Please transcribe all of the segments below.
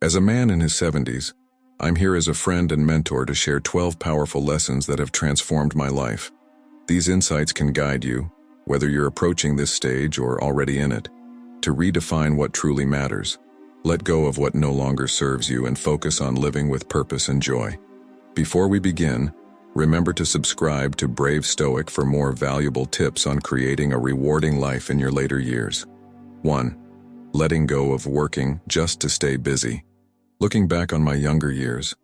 As a man in his 70s, I'm here as a friend and mentor to share 12 powerful lessons that have transformed my life. These insights can guide you, whether you're approaching this stage or already in it, to redefine what truly matters. Let go of what no longer serves you and focus on living with purpose and joy. Before we begin, remember to subscribe to Brave Stoic for more valuable tips on creating a rewarding life in your later years. 1. Letting go of working just to stay busy. Looking back on my younger years,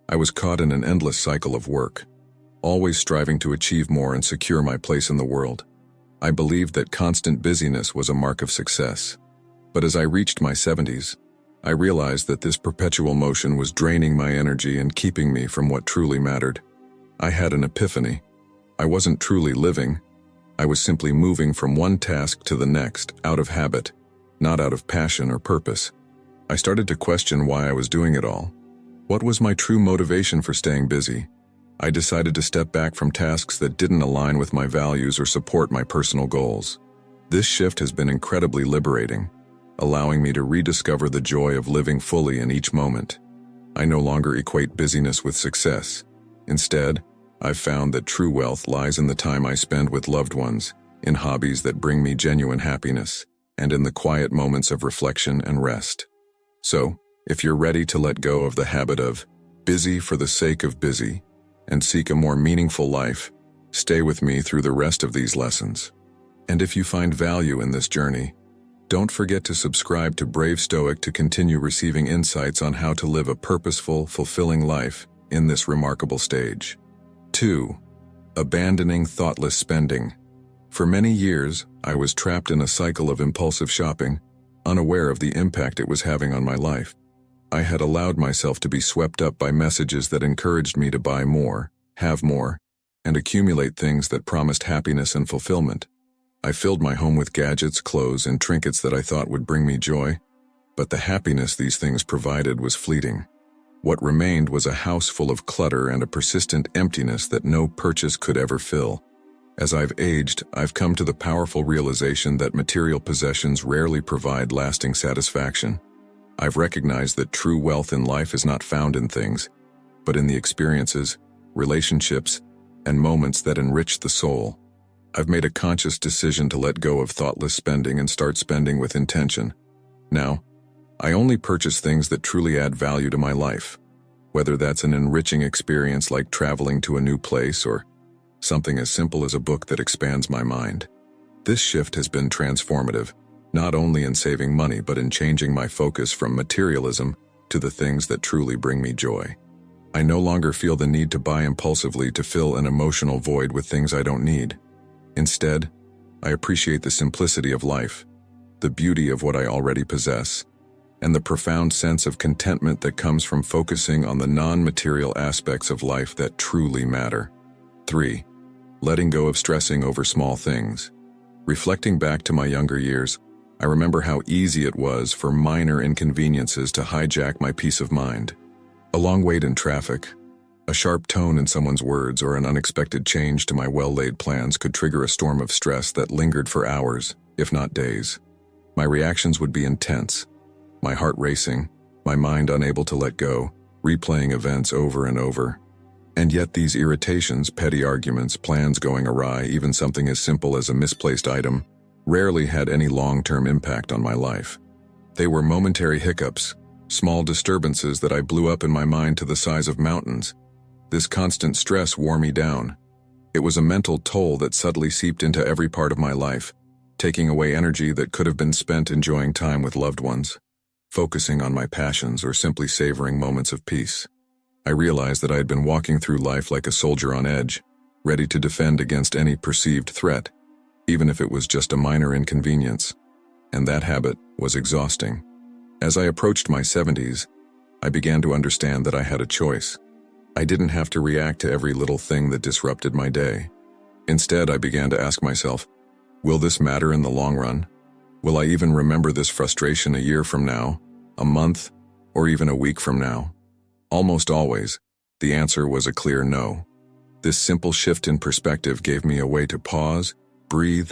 I was caught in an endless cycle of work, always striving to achieve more and secure my place in the world. I believed that constant busyness was a mark of success. But as I reached my 70s, I realized that this perpetual motion was draining my energy and keeping me from what truly mattered. I had an epiphany. I wasn't truly living. I was simply moving from one task to the next, out of habit, not out of passion or purpose. I started to question why I was doing it all. What was my true motivation for staying busy? I decided to step back from tasks that didn't align with my values or support my personal goals. This shift has been incredibly liberating, allowing me to rediscover the joy of living fully in each moment. I no longer equate busyness with success. Instead, I've found that true wealth lies in the time I spend with loved ones, in hobbies that bring me genuine happiness, and in the quiet moments of reflection and rest. So, if you're ready to let go of the habit of busy for the sake of busy and seek a more meaningful life, stay with me through the rest of these lessons. And if you find value in this journey, don't forget to subscribe to Brave Stoic to continue receiving insights on how to live a purposeful, fulfilling life in this remarkable stage. 2. Abandoning thoughtless spending. For many years, I was trapped in a cycle of impulsive shopping, unaware of the impact it was having on my life. I had allowed myself to be swept up by messages that encouraged me to buy more, have more, and accumulate things that promised happiness and fulfillment. I filled my home with gadgets, clothes, and trinkets that I thought would bring me joy, but the happiness these things provided was fleeting. What remained was a house full of clutter and a persistent emptiness that no purchase could ever fill. As I've aged, I've come to the powerful realization that material possessions rarely provide lasting satisfaction. I've recognized that true wealth in life is not found in things, but in the experiences, relationships, and moments that enrich the soul. I've made a conscious decision to let go of thoughtless spending and start spending with intention. Now, I only purchase things that truly add value to my life, whether that's an enriching experience like traveling to a new place or something as simple as a book that expands my mind. This shift has been transformative, not only in saving money but in changing my focus from materialism to the things that truly bring me joy. I no longer feel the need to buy impulsively to fill an emotional void with things I don't need. Instead, I appreciate the simplicity of life, the beauty of what I already possess, and the profound sense of contentment that comes from focusing on the non-material aspects of life that truly matter. 3. Letting go of stressing over small things. Reflecting back to my younger years, I remember how easy it was for minor inconveniences to hijack my peace of mind. A long wait in traffic, a sharp tone in someone's words, or an unexpected change to my well-laid plans could trigger a storm of stress that lingered for hours, if not days. My reactions would be intense, my heart racing, my mind unable to let go, replaying events over and over. And yet these irritations, petty arguments, plans going awry, even something as simple as a misplaced item, rarely had any long-term impact on my life. They were momentary hiccups, small disturbances that I blew up in my mind to the size of mountains. This constant stress wore me down. It was a mental toll that subtly seeped into every part of my life, taking away energy that could have been spent enjoying time with loved ones, focusing on my passions, or simply savoring moments of peace. I realized that I had been walking through life like a soldier on edge, ready to defend against any perceived threat, even if it was just a minor inconvenience. And that habit was exhausting. As I approached my 70s, I began to understand that I had a choice. I didn't have to react to every little thing that disrupted my day. Instead, I began to ask myself, will this matter in the long run? Will I even remember this frustration a year from now, a month, or even a week from now? Almost always, the answer was a clear no. This simple shift in perspective gave me a way to pause, breathe,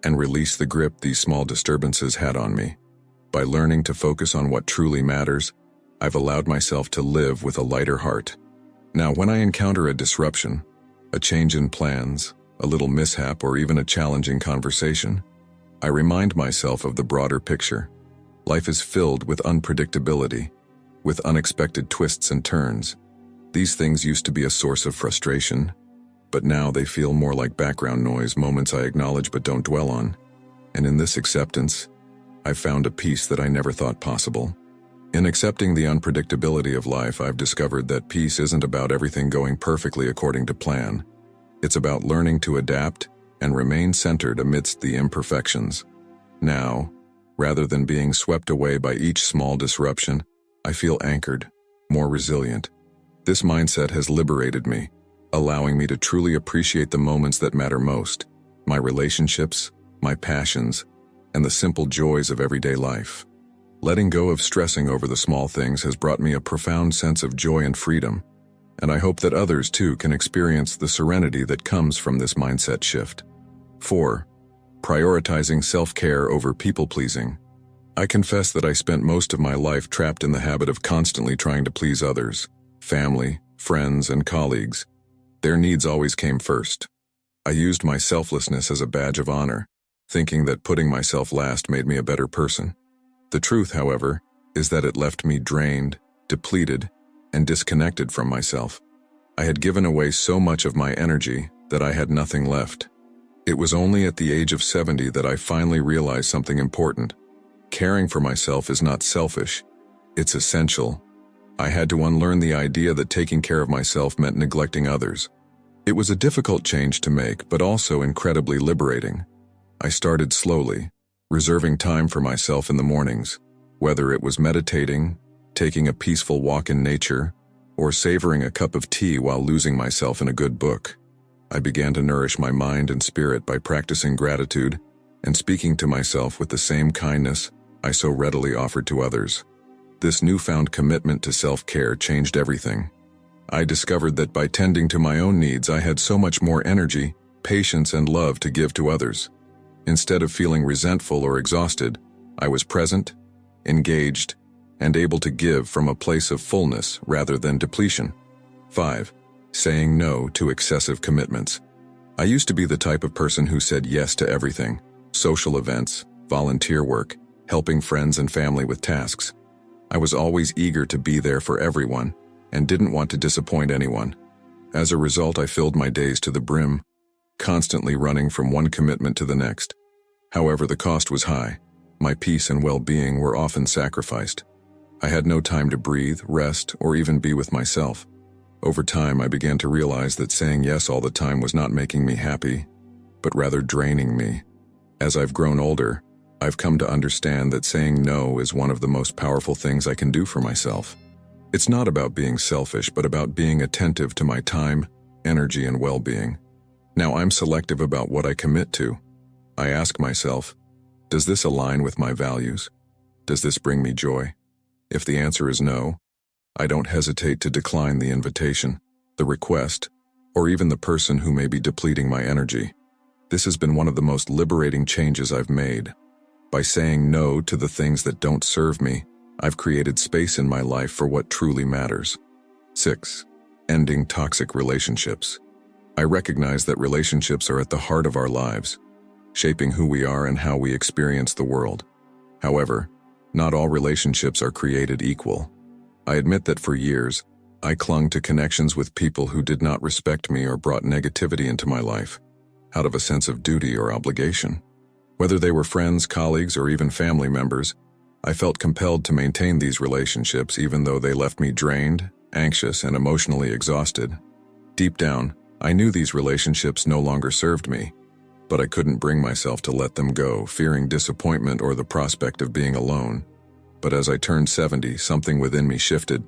and release the grip these small disturbances had on me. By learning to focus on what truly matters, I've allowed myself to live with a lighter heart. Now, when I encounter a disruption, a change in plans, a little mishap, or even a challenging conversation, I remind myself of the broader picture. Life is filled with unpredictability, with unexpected twists and turns. These things used to be a source of frustration, but now they feel more like background noise, moments I acknowledge but don't dwell on. And in this acceptance, I've found a peace that I never thought possible. In accepting the unpredictability of life, I've discovered that peace isn't about everything going perfectly according to plan. It's about learning to adapt and remain centered amidst the imperfections. Now, rather than being swept away by each small disruption, I feel anchored, more resilient. This mindset has liberated me, allowing me to truly appreciate the moments that matter most, my relationships, my passions, and the simple joys of everyday life. Letting go of stressing over the small things has brought me a profound sense of joy and freedom, and I hope that others too can experience the serenity that comes from this mindset shift. 4. Prioritizing self-care over people-pleasing. I confess that I spent most of my life trapped in the habit of constantly trying to please others, family, friends, and colleagues. Their needs always came first. I used my selflessness as a badge of honor, thinking that putting myself last made me a better person. The truth, however, is that it left me drained, depleted, and disconnected from myself. I had given away so much of my energy that I had nothing left. It was only at the age of 70 that I finally realized something important. Caring for myself is not selfish, it's essential. I had to unlearn the idea that taking care of myself meant neglecting others. It was a difficult change to make, but also incredibly liberating. I started slowly, reserving time for myself in the mornings, whether it was meditating, taking a peaceful walk in nature, or savoring a cup of tea while losing myself in a good book. I began to nourish my mind and spirit by practicing gratitude and speaking to myself with the same kindness I so readily offered to others. This newfound commitment to self-care changed everything. I discovered that by tending to my own needs, I had so much more energy, patience, and love to give to others. Instead of feeling resentful or exhausted, I was present, engaged, and able to give from a place of fullness rather than depletion. 5. Saying no to excessive commitments. I used to be the type of person who said yes to everything: social events, volunteer work, helping friends and family with tasks. I was always eager to be there for everyone and didn't want to disappoint anyone. As a result, I filled my days to the brim, constantly running from one commitment to the next. However, the cost was high. My peace and well-being were often sacrificed. I had no time to breathe, rest, or even be with myself. Over time, I began to realize that saying yes all the time was not making me happy, but rather draining me. As I've grown older, I've come to understand that saying no is one of the most powerful things I can do for myself. It's not about being selfish, but about being attentive to my time, energy, and well-being. Now I'm selective about what I commit to. I ask myself, does this align with my values? Does this bring me joy? If the answer is no, I don't hesitate to decline the invitation, the request, or even the person who may be depleting my energy. This has been one of the most liberating changes I've made. By saying no to the things that don't serve me, I've created space in my life for what truly matters. 6. Ending toxic relationships. I recognize that relationships are at the heart of our lives, shaping who we are and how we experience the world. However, not all relationships are created equal. I admit that for years, I clung to connections with people who did not respect me or brought negativity into my life, out of a sense of duty or obligation. Whether they were friends, colleagues, or even family members, I felt compelled to maintain these relationships even though they left me drained, anxious, and emotionally exhausted. Deep down, I knew these relationships no longer served me, but I couldn't bring myself to let them go, fearing disappointment or the prospect of being alone. But as I turned 70, something within me shifted.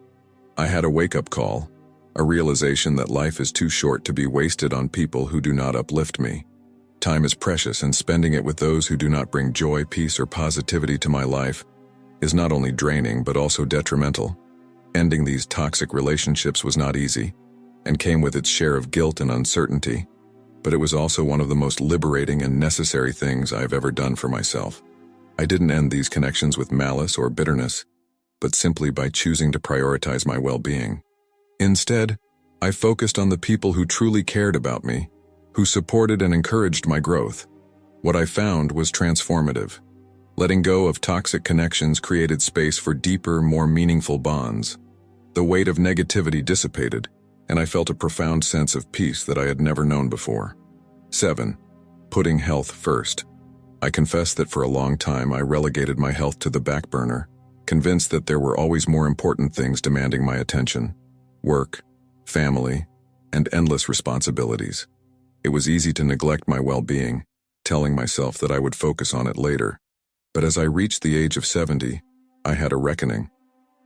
I had a wake-up call, a realization that life is too short to be wasted on people who do not uplift me. Time is precious, and spending it with those who do not bring joy, peace, or positivity to my life is not only draining but also detrimental. Ending these toxic relationships was not easy, and came with its share of guilt and uncertainty, but it was also one of the most liberating and necessary things I've ever done for myself. I didn't end these connections with malice or bitterness, but simply by choosing to prioritize my well-being. Instead, I focused on the people who truly cared about me, who supported and encouraged my growth. What I found was transformative. Letting go of toxic connections created space for deeper, more meaningful bonds. The weight of negativity dissipated, and I felt a profound sense of peace that I had never known before. 7. Putting health first. I confess that for a long time I relegated my health to the back burner, convinced that there were always more important things demanding my attention: work, family, and endless responsibilities. It was easy to neglect my well-being, telling myself that I would focus on it later. But as I reached the age of 70, I had a reckoning.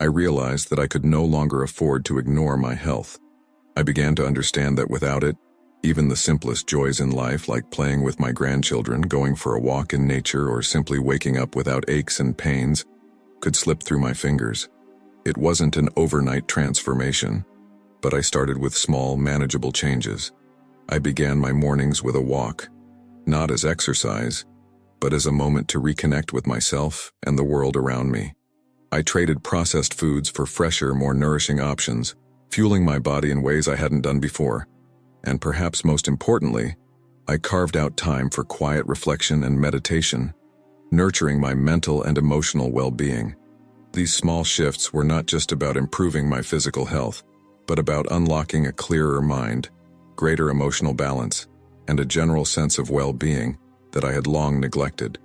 I realized that I could no longer afford to ignore my health. I began to understand that without it, even the simplest joys in life, like playing with my grandchildren, going for a walk in nature, or simply waking up without aches and pains, could slip through my fingers. It wasn't an overnight transformation, but I started with small, manageable changes. I began my mornings with a walk, not as exercise, but as a moment to reconnect with myself and the world around me. I traded processed foods for fresher, more nourishing options, fueling my body in ways I hadn't done before. And perhaps most importantly, I carved out time for quiet reflection and meditation, nurturing my mental and emotional well-being. These small shifts were not just about improving my physical health, but about unlocking a clearer mind, greater emotional balance, and a general sense of well-being that I had long neglected.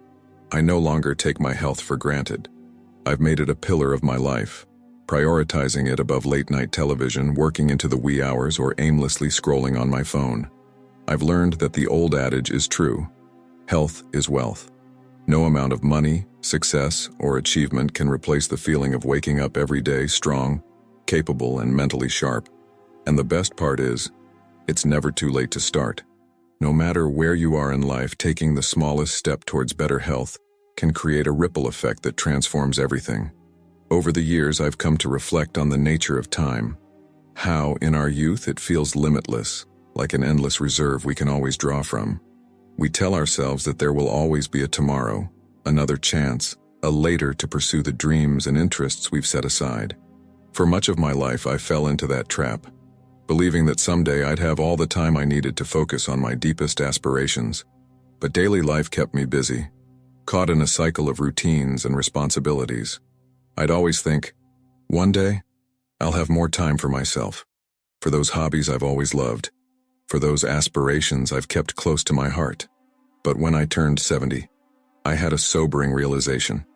I no longer take my health for granted. I've made it a pillar of my life, prioritizing it above late-night television, working into the wee hours, or aimlessly scrolling on my phone. I've learned that the old adage is true: health is wealth. No amount of money, success, or achievement can replace the feeling of waking up every day strong, capable, and mentally sharp. And the best part is, it's never too late to start. No matter where you are in life, taking the smallest step towards better health can create a ripple effect that transforms everything. Over the years, I've come to reflect on the nature of time. How, in our youth, it feels limitless, like an endless reserve we can always draw from. We tell ourselves that there will always be a tomorrow, another chance, a later to pursue the dreams and interests we've set aside. For much of my life, I fell into that trap, believing that someday I'd have all the time I needed to focus on my deepest aspirations. But daily life kept me busy, caught in a cycle of routines and responsibilities. I'd always think, one day, I'll have more time for myself, for those hobbies I've always loved, for those aspirations I've kept close to my heart. But when I turned 70, I had a sobering realization.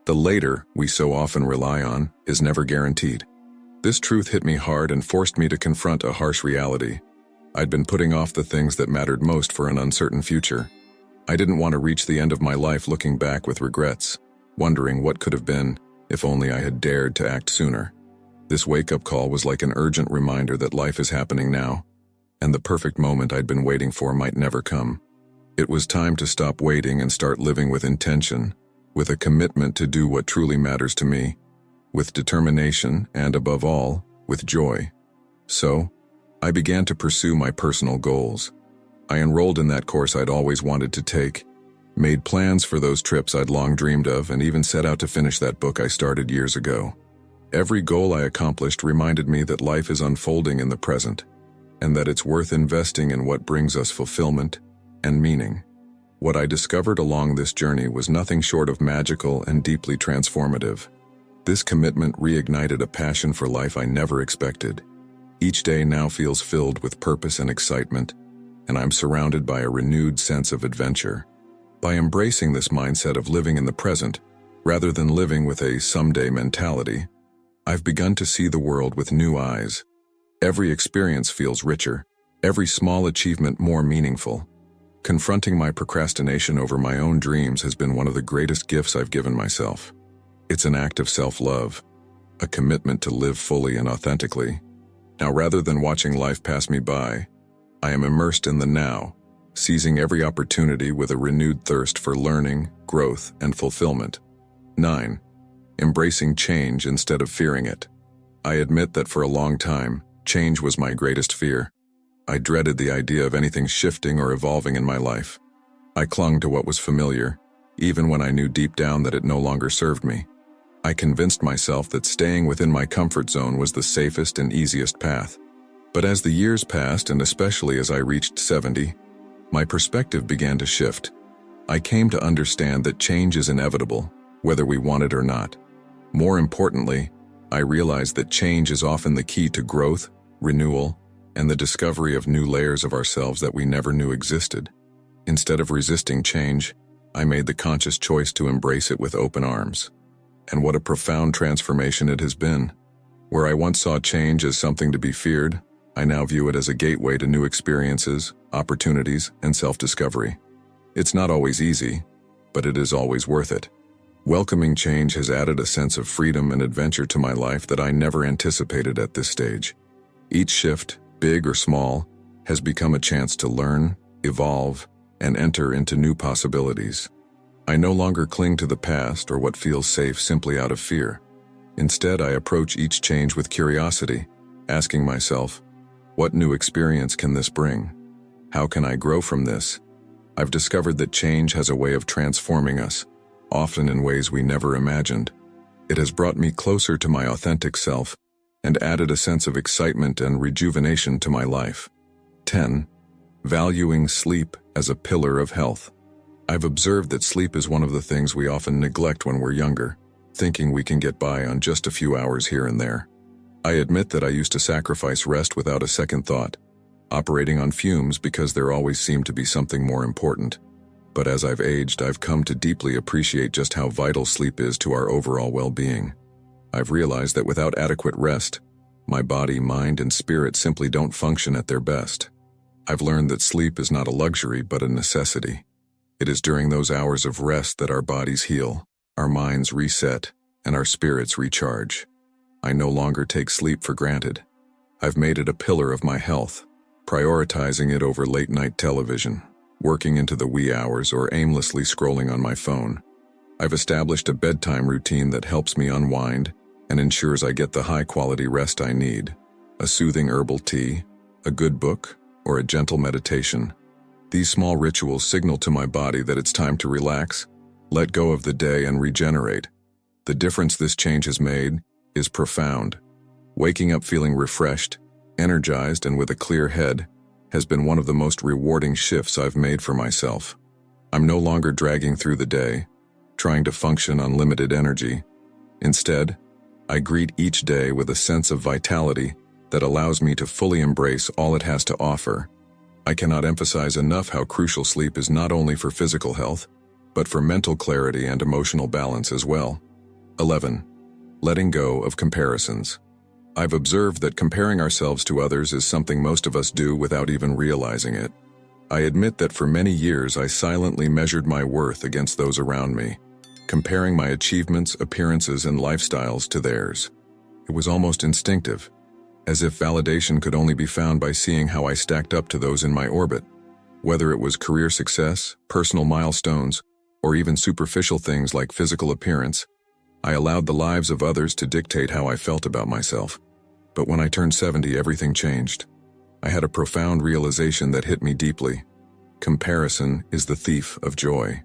The later we so often rely on is never guaranteed. This truth hit me hard and forced me to confront a harsh reality. I'd been putting off the things that mattered most for an uncertain future. I didn't want to reach the end of my life looking back with regrets, wondering what could have been if only I had dared to act sooner. This wake-up call was like an urgent reminder that life is happening now, and the perfect moment I'd been waiting for might never come. It was time to stop waiting and start living with intention, with a commitment to do what truly matters to me, with determination, and above all, with joy. So, I began to pursue my personal goals. I enrolled in that course I'd always wanted to take, made plans for those trips I'd long dreamed of, and even set out to finish that book I started years ago. Every goal I accomplished reminded me that life is unfolding in the present, and that it's worth investing in what brings us fulfillment and meaning. What I discovered along this journey was nothing short of magical and deeply transformative. This commitment reignited a passion for life I never expected. Each day now feels filled with purpose and excitement, and I'm surrounded by a renewed sense of adventure. By embracing this mindset of living in the present, rather than living with a someday mentality, I've begun to see the world with new eyes. Every experience feels richer, every small achievement more meaningful. Confronting my procrastination over my own dreams has been one of the greatest gifts I've given myself. It's an act of self-love, a commitment to live fully and authentically. Now, rather than watching life pass me by, I am immersed in the now, seizing every opportunity with a renewed thirst for learning, growth, and fulfillment. 9. Embracing change instead of fearing it. I admit that for a long time, change was my greatest fear. I dreaded the idea of anything shifting or evolving in my life. I clung to what was familiar, even when I knew deep down that it no longer served me. I convinced myself that staying within my comfort zone was the safest and easiest path. But as the years passed, and especially as I reached 70, my perspective began to shift. I came to understand that change is inevitable, whether we want it or not. More importantly, I realized that change is often the key to growth, renewal, and the discovery of new layers of ourselves that we never knew existed. Instead of resisting change, I made the conscious choice to embrace it with open arms. And what a profound transformation it has been. Where I once saw change as something to be feared, I now view it as a gateway to new experiences, opportunities, and self-discovery. It's not always easy, but it is always worth it. Welcoming change has added a sense of freedom and adventure to my life that I never anticipated at this stage. Each shift, big or small, has become a chance to learn, evolve, and enter into new possibilities. I no longer cling to the past or what feels safe simply out of fear. Instead, I approach each change with curiosity, asking myself, what new experience can this bring? How can I grow from this? I've discovered that change has a way of transforming us, often in ways we never imagined. It has brought me closer to my authentic self and added a sense of excitement and rejuvenation to my life. 10. Valuing sleep as a pillar of health. I've observed that sleep is one of the things we often neglect when we're younger, thinking we can get by on just a few hours here and there. I admit that I used to sacrifice rest without a second thought, operating on fumes because there always seemed to be something more important. But as I've aged, I've come to deeply appreciate just how vital sleep is to our overall well-being. I've realized that without adequate rest, my body, mind, and spirit simply don't function at their best. I've learned that sleep is not a luxury but a necessity. It is during those hours of rest that our bodies heal, our minds reset, and our spirits recharge. I no longer take sleep for granted. I've made it a pillar of my health, prioritizing it over late-night television, working into the wee hours, or aimlessly scrolling on my phone. I've established a bedtime routine that helps me unwind and ensures I get the high-quality rest I need. A soothing herbal tea, a good book, or a gentle meditation. These small rituals signal to my body that it's time to relax, let go of the day, and regenerate. The difference this change has made is profound. Waking up feeling refreshed, energized, and with a clear head has been one of the most rewarding shifts I've made for myself. I'm no longer dragging through the day, trying to function on limited energy. Instead, I greet each day with a sense of vitality that allows me to fully embrace all it has to offer. I cannot emphasize enough how crucial sleep is not only for physical health, but for mental clarity and emotional balance as well. 11. Letting go of comparisons. I've observed that comparing ourselves to others is something most of us do without even realizing it. I admit that for many years I silently measured my worth against those around me, comparing my achievements, appearances, and lifestyles to theirs. It was almost instinctive, as if validation could only be found by seeing how I stacked up to those in my orbit. Whether it was career success, personal milestones, or even superficial things like physical appearance, I allowed the lives of others to dictate how I felt about myself. But when I turned 70, everything changed. I had a profound realization that hit me deeply. Comparison is the thief of joy.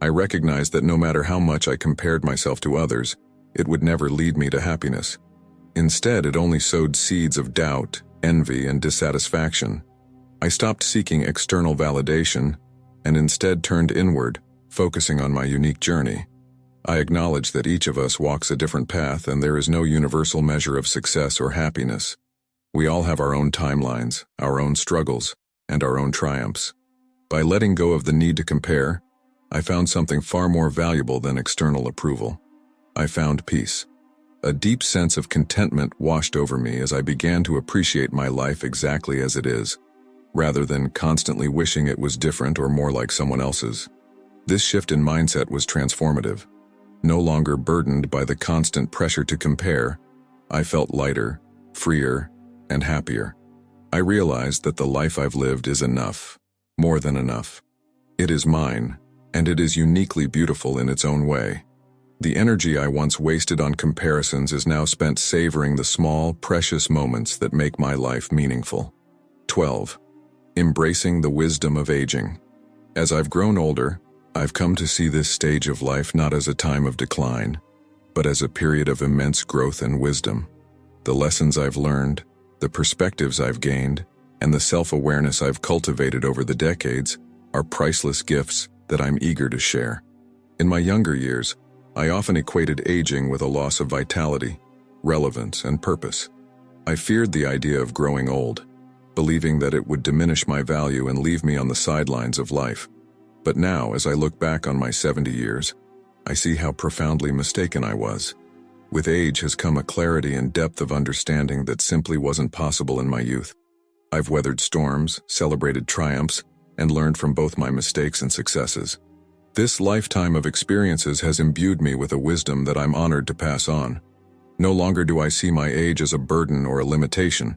I recognized that no matter how much I compared myself to others, it would never lead me to happiness. Instead, it only sowed seeds of doubt, envy, and dissatisfaction. I stopped seeking external validation and instead turned inward, focusing on my unique journey. I acknowledge that each of us walks a different path and there is no universal measure of success or happiness. We all have our own timelines, our own struggles, and our own triumphs. By letting go of the need to compare, I found something far more valuable than external approval. I found peace. A deep sense of contentment washed over me as I began to appreciate my life exactly as it is, rather than constantly wishing it was different or more like someone else's. This shift in mindset was transformative. No longer burdened by the constant pressure to compare, I felt lighter, freer, and happier. I realized that the life I've lived is enough, more than enough. It is mine, and it is uniquely beautiful in its own way. The energy I once wasted on comparisons is now spent savoring the small, precious moments that make my life meaningful. 12. Embracing the wisdom of aging. As I've grown older, I've come to see this stage of life not as a time of decline, but as a period of immense growth and wisdom. The lessons I've learned, the perspectives I've gained, and the self-awareness I've cultivated over the decades are priceless gifts that I'm eager to share. In my younger years, I often equated aging with a loss of vitality, relevance, and purpose. I feared the idea of growing old, believing that it would diminish my value and leave me on the sidelines of life. But now, as I look back on my 70 years, I see how profoundly mistaken I was. With age has come a clarity and depth of understanding that simply wasn't possible in my youth. I've weathered storms, celebrated triumphs, and learned from both my mistakes and successes. This lifetime of experiences has imbued me with a wisdom that I'm honored to pass on. No longer do I see my age as a burden or a limitation.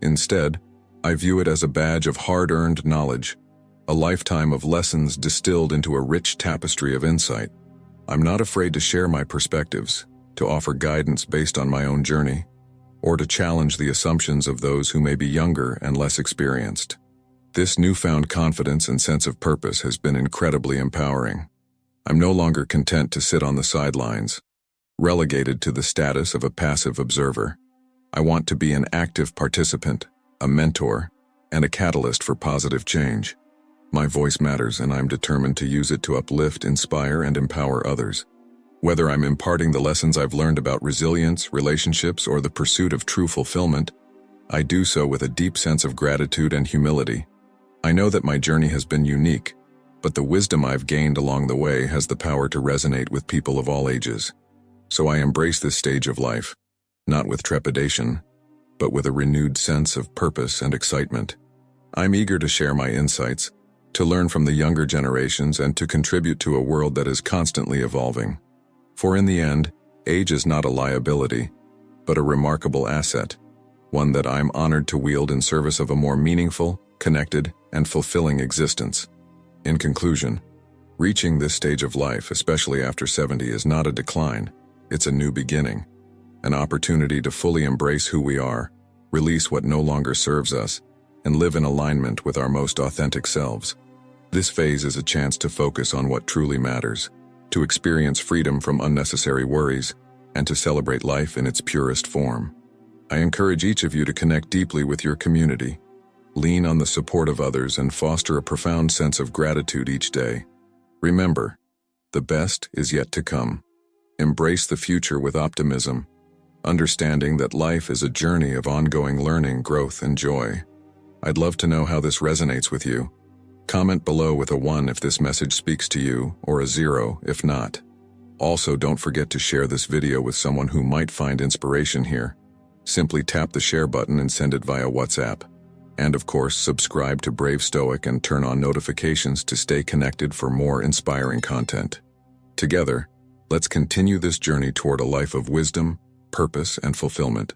Instead, I view it as a badge of hard-earned knowledge, a lifetime of lessons distilled into a rich tapestry of insight. I'm not afraid to share my perspectives, to offer guidance based on my own journey, or to challenge the assumptions of those who may be younger and less experienced. This newfound confidence and sense of purpose has been incredibly empowering. I'm no longer content to sit on the sidelines, relegated to the status of a passive observer. I want to be an active participant, a mentor, and a catalyst for positive change. My voice matters, and I'm determined to use it to uplift, inspire, and empower others. Whether I'm imparting the lessons I've learned about resilience, relationships, or the pursuit of true fulfillment, I do so with a deep sense of gratitude and humility. I know that my journey has been unique, but the wisdom I've gained along the way has the power to resonate with people of all ages. So I embrace this stage of life, not with trepidation, but with a renewed sense of purpose and excitement. I'm eager to share my insights, to learn from the younger generations, and to contribute to a world that is constantly evolving. For in the end, age is not a liability, but a remarkable asset, one that I'm honored to wield in service of a more meaningful, connected, and fulfilling existence. In conclusion, reaching this stage of life, especially after 70, is not a decline, it's a new beginning, an opportunity to fully embrace who we are, release what no longer serves us, and live in alignment with our most authentic selves. This phase is a chance to focus on what truly matters, to experience freedom from unnecessary worries, and to celebrate life in its purest form. I encourage each of you to connect deeply with your community, lean on the support of others, and foster a profound sense of gratitude each day. Remember, the best is yet to come. Embrace the future with optimism, understanding that life is a journey of ongoing learning, growth, and joy. I'd love to know how this resonates with you. Comment below with a 1 if this message speaks to you, or a 0 if not. Also, don't forget to share this video with someone who might find inspiration here. Simply tap the share button and send it via WhatsApp. And of course, subscribe to Brave Stoic and turn on notifications to stay connected for more inspiring content. Together, let's continue this journey toward a life of wisdom, purpose, and fulfillment.